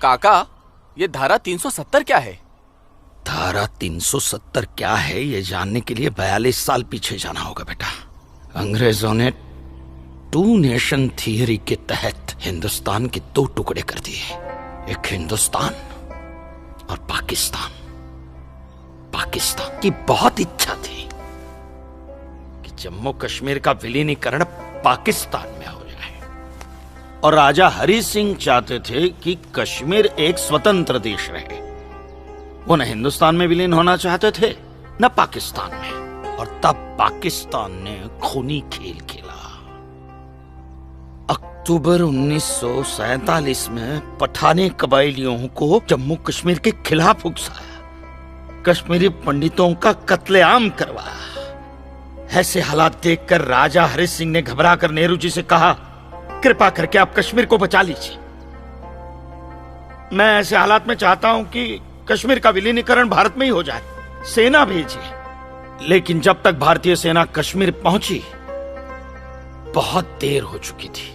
काका, ये धारा 370 क्या है? धारा 370 क्या है ये जानने के लिए 42 साल पीछे जाना होगा बेटा। अंग्रेजों ने टू नेशन थियरी के तहत हिंदुस्तान के दो टुकड़े कर दिए, एक हिंदुस्तान और पाकिस्तान। पाकिस्तान की बहुत इच्छा थी कि जम्मू कश्मीर का विलीनीकरण पाकिस्तान में हो जाए, और राजा हरि सिंह चाहते थे कि कश्मीर एक स्वतंत्र देश रहे। वो न हिंदुस्तान में विलीन होना चाहते थे न पाकिस्तान में, और तब पाकिस्तान ने खूनी खेल खेला। अक्टूबर 1947 में पठानी कबायलियों को जम्मू कश्मीर के खिलाफ उकसाया, कश्मीरी पंडितों का कत्लेआम करवाया। ऐसे हालात देखकर राजा हरि सिंह ने घबराकर नेहरू जी से कहा, कृपा करके आप कश्मीर को बचा लीजिए। मैं ऐसे हालात में चाहता हूं कि कश्मीर का विलीनीकरण भारत में ही हो जाए, सेना भेजिए। लेकिन जब तक भारतीय सेना कश्मीर पहुंची बहुत देर हो चुकी थी।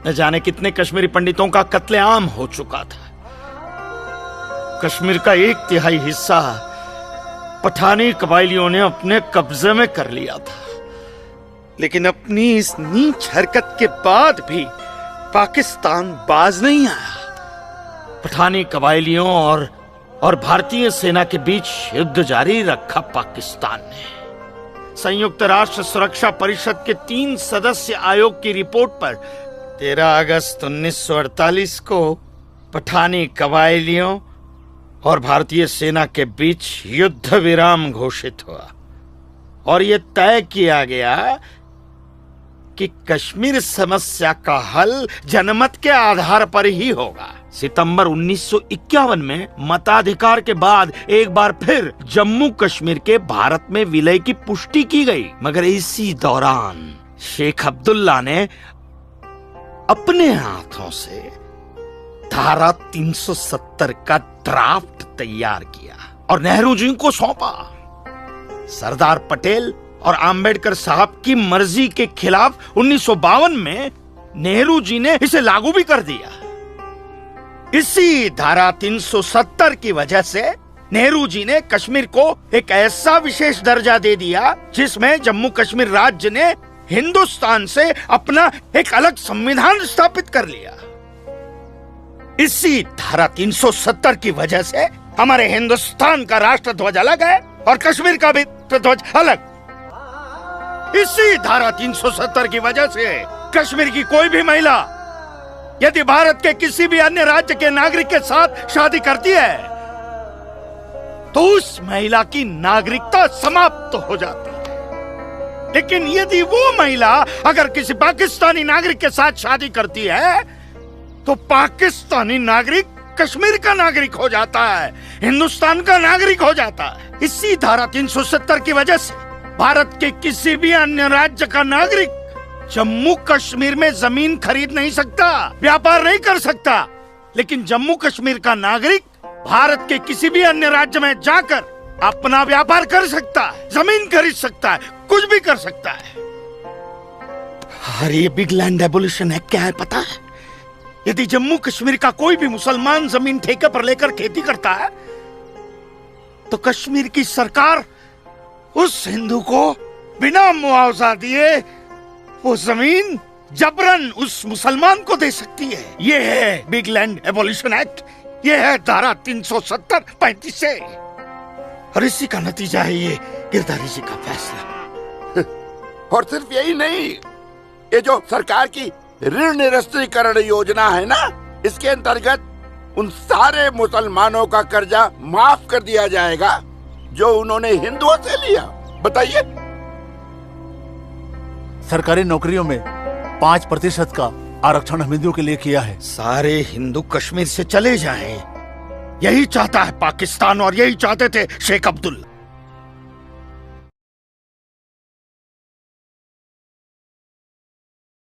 न जाने कितने कश्मीरी पंडितों का कत्लेआम हो चुका था। कश्मीर का 1/3 हिस्सा पठानी कबायलियों ने अपने कब्जे में कर लिया था। लेकिन अपनी इस नीच हरकत के बाद भी पाकिस्तान बाज नहीं आया। पठानी कबायलियों और भारतीय सेना के बीच युद्ध जारी रखा पाकिस्तान ने। संयुक्त राष्ट्र सुरक्षा परिषद के 3 सदस्य आयोग की रिपोर्ट पर 13 अगस्त 1948 को पठानी कबायलियों और भारतीय सेना के बीच युद्ध विराम घोषित हुआ, और यह तय किया गया कि कश्मीर समस्या का हल जनमत के आधार पर ही होगा। सितंबर 1951 में मताधिकार के बाद एक बार फिर जम्मू कश्मीर के भारत में विलय की पुष्टि की गई, मगर इसी दौरान शेख अब्दुल्ला ने अपने हाथों से धारा 370 का ड्राफ्ट तैयार किया और नेहरू जी को सौंपा। सरदार पटेल और अंबेडकर साहब की मर्जी के खिलाफ 1952 में नेहरू जी ने इसे लागू भी कर दिया। इसी धारा 370 की वजह से नेहरू जी ने कश्मीर को एक ऐसा विशेष दर्जा दे दिया जिसमें जम्मू कश्मीर राज्य ने हिंदुस्तान से अपना एक अलग संविधान स्थापित कर लिया। इसी धारा 370 की वजह से हमारे हिंदुस्तान का राष्ट्र ध्वज अलग है और कश्मीर का भी ध्वज अलग। इसी धारा 370 की वजह से कश्मीर की कोई भी महिला यदि भारत के किसी भी अन्य राज्य के नागरिक के साथ शादी करती है तो उस महिला की नागरिकता समाप्त हो जाती है। लेकिन यदि वो महिला अगर किसी पाकिस्तानी नागरिक के साथ शादी करती है तो पाकिस्तानी नागरिक कश्मीर का नागरिक हो जाता है, हिंदुस्तान का नागरिक हो जाता है। इसी धारा 370 की वजह से भारत के किसी भी अन्य राज्य का नागरिक जम्मू कश्मीर में जमीन खरीद नहीं सकता, व्यापार नहीं कर सकता। लेकिन जम्मू कश्मीर का नागरिक भारत के किसी भी अन्य राज्य में जाकर अपना व्यापार कर सकता है, जमीन खरीद सकता है, कुछ भी कर सकता है। अरे बिग लैंड एबोल्यूशन एक्ट क्या है पता है? यदि जम्मू कश्मीर का कोई भी मुसलमान जमीन ठेके पर लेकर खेती करता है तो कश्मीर की सरकार उस हिंदू को बिना मुआवजा दिए वो जमीन जबरन उस मुसलमान को दे सकती है। ये है बिग लैंड एबोल्यूशन एक्ट, ये है धारा 370-35 से, और इसी का नतीजा है ये गिरधारी जी का फैसला। और सिर्फ यही नहीं, ये जो सरकार की ऋण निरस्तीकरण योजना है ना, इसके अंतर्गत उन सारे मुसलमानों का कर्जा माफ कर दिया जाएगा जो उन्होंने हिंदुओं से लिया। बताइए। सरकारी नौकरियों में 5% का आरक्षण हम हिंदुओं के लिए किया है। सारे हिंदू कश्मीर से चले जाएं, यही चाहता है पाकिस्तान और यही चाहते थे शेख अब्दुल्ला।